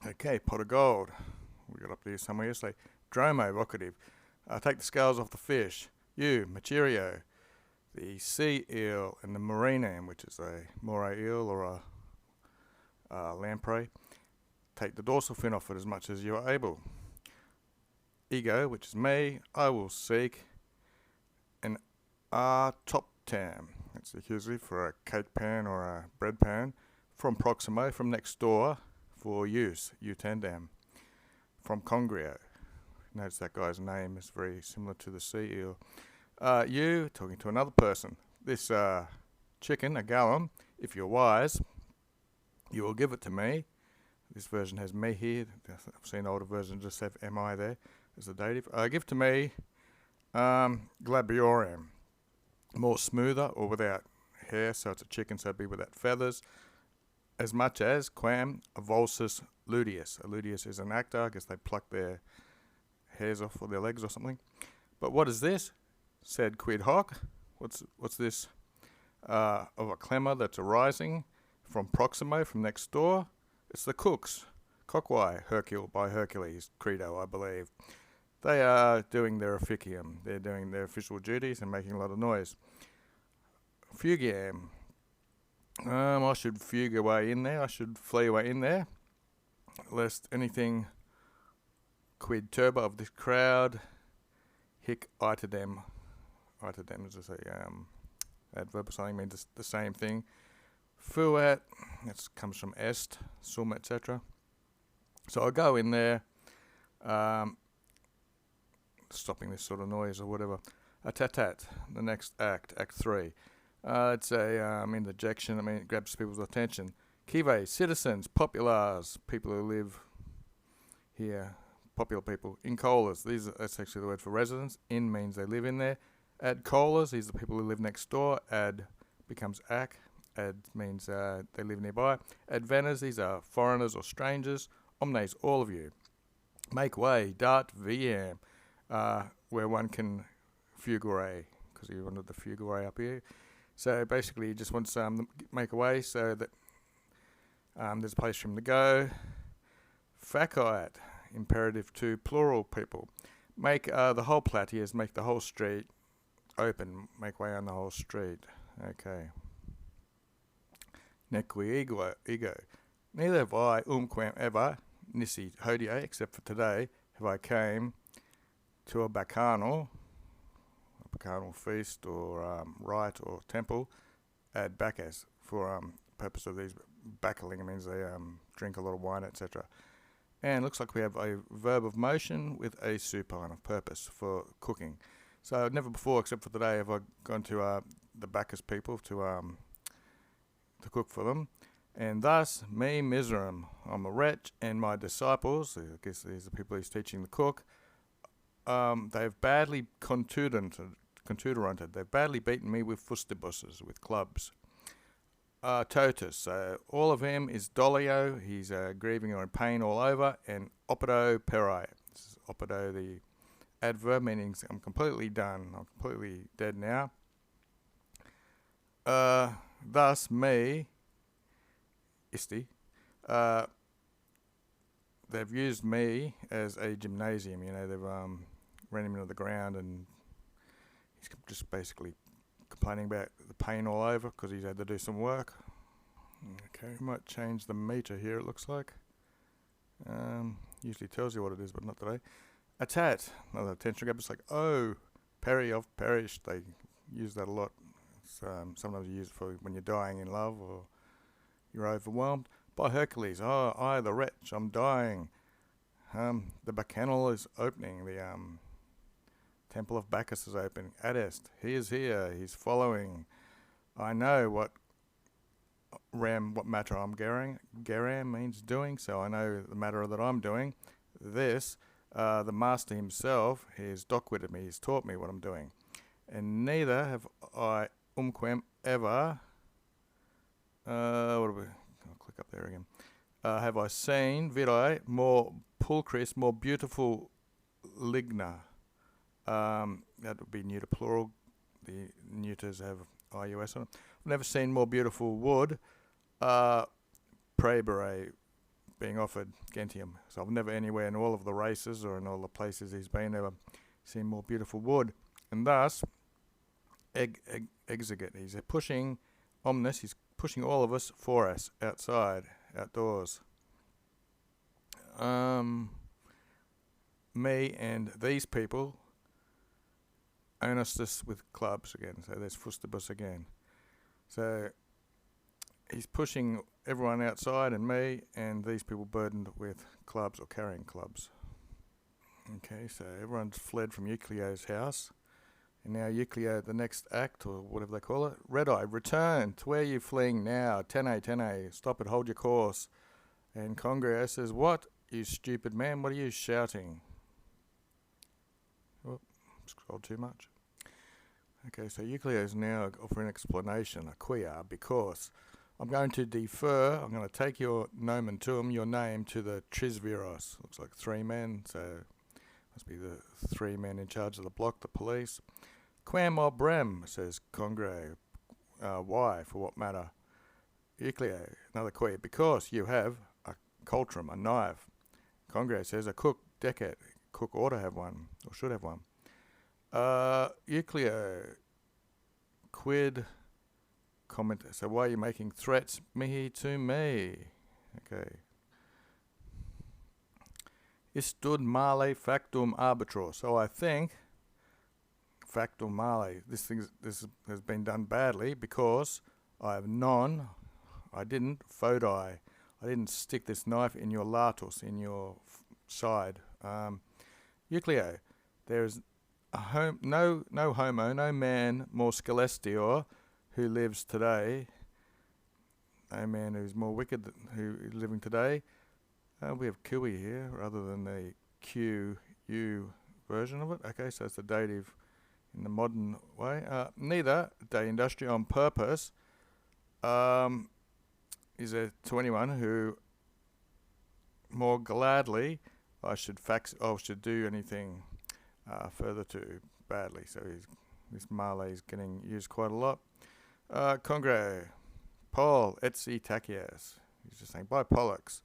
Okay, pot of gold. We got up there somewhere yesterday. Dromo, vocative. Take the scales off the fish. You, Macherio. The sea eel and the marinam, which is a moray eel or a lamprey. Take the dorsal fin off it as much as you are able. Ego, which is me, I will seek an top tam. That's the accusative for a cake pan or a bread pan. From Proximo, from next door, for use, utandam. From Congrio. Notice that guy's name is very similar to the sea eel. You, talking to another person. This chicken, a gallon, if you're wise, you will give it to me. This version has me here. I've seen older versions just have mi there as the dative. Give to me glabiorum. More smoother or without hair, so it's a chicken, so it'd be without feathers. As much as quam avulsus luteus. A luteus is an actor. I guess they pluck their hairs off or their legs or something. But what is this? Said quid hoc. What's this? Of a clamour that's arising from Proximo, from next door. It's the cooks. Cockwai, Hercule by Hercules, credo, I believe. They are doing their officium. They're doing their official duties and making a lot of noise. Fugiam. I should fugue away in there. I should flee away in there, lest anything quid turbo of this crowd hic itadem. Itadem is a adverb or something, means the same thing. Fuat, that comes from est, sum, etc. So I go in there, stopping this sort of noise or whatever. A tatat, the next act, act 3. It's a interjection. I mean, it grabs people's attention. Kive, citizens, populars, people who live here, popular people. In colas, that's actually the word for residents. In means they live in there. Ad colas, these are the people who live next door. Ad becomes ac. Ad means they live nearby. Adveners, these are foreigners or strangers. Omnes, all of you. Make way, dart, VM, where one can fugere, because you wanted the fugere up here. So basically, he just wants to make a way so that there's a place for him to go. Facite, imperative to plural people. Make the whole platiers, make the whole street open, make way on the whole street. Okay. Nequi ego. Neither have I, quam ever, nisi hodie, except for today, have I came to a bacchanal feast or rite or temple ad Bacchus for purpose of these bacchaling. It means they drink a lot of wine, etc. And looks like we have a verb of motion with a supine of purpose for cooking. So never before, except for today, have I gone to the Bacchus people to cook for them. And thus, me miserum, I'm a wretch, and my disciples, I guess these are the people he's teaching to cook, they've badly contuderanted. They've badly beaten me with fustibusses, with clubs. Totus, all of him is dolio, he's grieving or in pain all over, and opido perai. This is opido, the adverb, meaning I'm completely done, I'm completely dead now. Thus, me, isti, they've used me as a gymnasium, they've ran him into the ground and he's just basically complaining about the pain all over because he's had to do some work. Okay, we might change the meter here, it looks like. Usually tells you what it is, but not today. A tat, another attention grab. It's like, oh, peri, I've perished. They use that a lot. Sometimes you use it for when you're dying in love or you're overwhelmed. By Hercules, oh, I, the wretch, I'm dying. The bacchanal is opening. The temple of Bacchus is opening. Adest, he is here. He's following. I know what matter I'm geram. Geram means doing, so I know the matter that I'm doing. This, the master himself, has docwitted me. He's taught me what I'm doing. And neither have I quem ever. I'll click up there again. Have I seen vidi more pulchris, more beautiful ligna? That would be neuter plural. The neuters have ius on it. I've never seen more beautiful wood. Prebere, being offered Gentium. So I've never anywhere in all of the races or in all the places he's been ever seen more beautiful wood. And thus, exigate. He's pushing omnis. He's pushing all of us for us outside, outdoors. Me and these people own us this with clubs again. So there's Fustibus again. So he's pushing everyone outside and me and these people burdened with clubs or carrying clubs. Okay, so everyone's fled from Euclio's house. And now Euclio, the next act, or whatever they call it, Red Eye, return to where you're fleeing now. Tene, stop it, hold your course. And Congreo says, what, you stupid man, what are you shouting? Oh, scrolled too much. Okay, so Euclio is now offering explanation, a quia, because I'm going to defer, I'm going to take your nomen tuum, your name, to the trisviros. Looks like 3 men, so must be the 3 men in charge of the block, the police. Quam obrem, says Congreo. Why? For what matter? Euclio, another quia, because you have a coltrum, a knife. Congreo says a cook, decet. Cook ought to have one, or should have one. Euclio, quid comment. So why are you making threats mihi to me? Okay. Istud male factum arbitro. So I think factum male. This has been done badly because I didn't fodi. I didn't stick this knife in your latus, in your side. Euclio, there is no homo, no man more scelestior who lives today. No man who's more wicked who is living today. We have Kui here rather than the QU version of it. Okay, so it's the dative in the modern way. Neither de industria on purpose is there to anyone who more gladly I should do anything further to badly. So this Male is getting used quite a lot. Congreo, Paul, etsi tacias. He's just saying, by Pollux,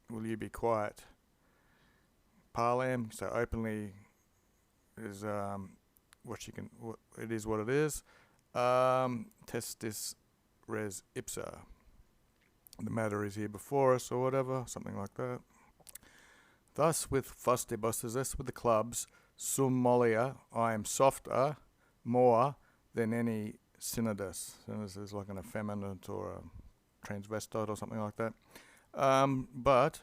will you be quiet? Parlam, so openly is it is what it is. Testis res ipsa. The matter is here before us, or whatever, something like that. Thus with fustibusses, as with the clubs, sum mollia, I am softer, more than any synodus. Synodus is like an effeminate or a transvestite or something like that. But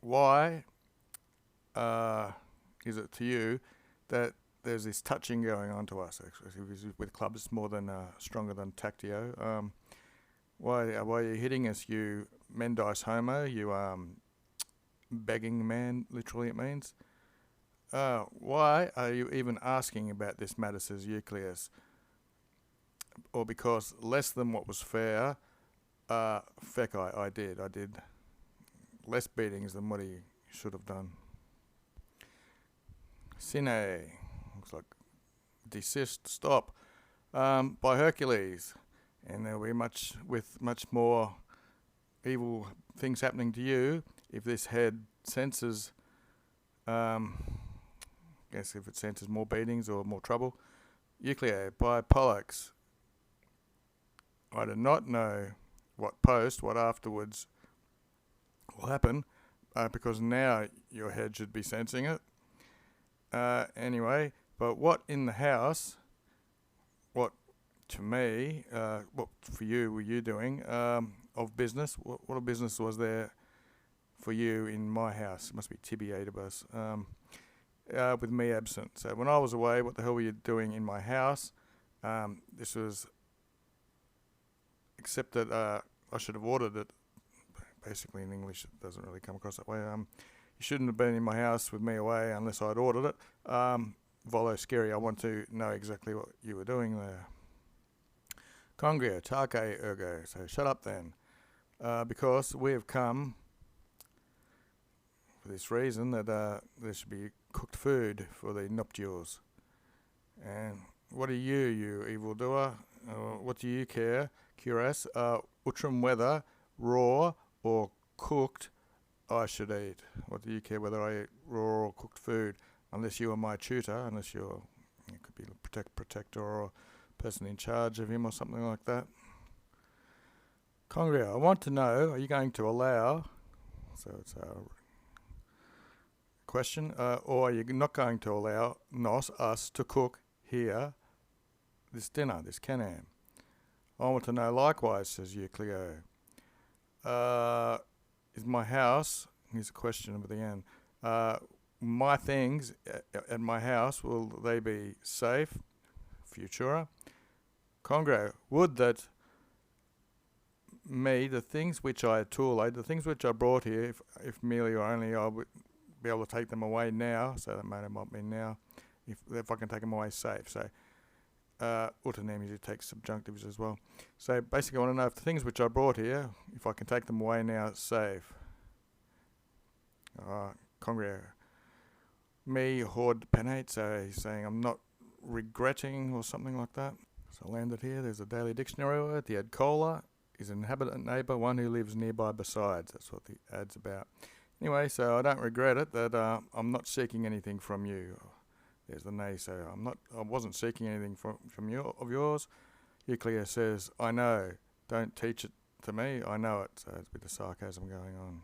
why is it to you that there's this touching going on to us? Actually, with clubs, it's more than stronger than tactio. Why are you hitting us, you mendice homo, you begging man, literally it means? Why are you even asking about this matter, says Euclius? Or because less than what was fair, fecai, I did less beatings than what he should have done. Sine, looks like desist, stop, by Hercules. And there'll be much more evil things happening to you if this head senses, guess if it senses more beatings or more trouble. Euclio, by Pollux, I do not know what afterwards will happen, because now your head should be sensing it. Anyway, but what in the house, what to me, what for you were you doing of business? What business was there for you in my house? It must be tibiatabus, with me absent. So when I was away, what the hell were you doing in my house? This was, except that I should have ordered it. Basically in English it doesn't really come across that way. You shouldn't have been in my house with me away unless I'd ordered it. Volo scary, I want to know exactly what you were doing there. Congreo, take ergo, so shut up then. Because we have come for this reason that there should be cooked food for the nuptials. And what are you evildoer? What do you care, cuirass? Outram whether raw or cooked I should eat. What do you care whether I eat raw or cooked food? Unless you are my tutor, unless you could be a protector or a person in charge of him or something like that. Congria, I want to know, are you going to allow, so it's a question, or are you not going to allow us to cook here this dinner, this Canam? I want to know likewise, says Euclio. Is my house, here's a question at the end, my things at my house, will they be safe? Futura. Congro, would that me, the things which I tooled, the things which I brought here, if merely or only I would be able to take them away now, so that might mean now, if I can take them away safe. So, autonym usually takes subjunctives as well. So basically I want to know if the things which I brought here, if I can take them away now safe. Congria, me horde penate, so he's saying I'm not regretting or something like that. So I landed here, there's a daily dictionary word. The adcola is an inhabitant neighbour, one who lives nearby besides. That's what the ad's about. Anyway, so I don't regret it that I'm not seeking anything from you. There's the nay, so I wasn't seeking anything from you of yours. Euclid says, I know, don't teach it to me, I know it. So there's a bit of sarcasm going on.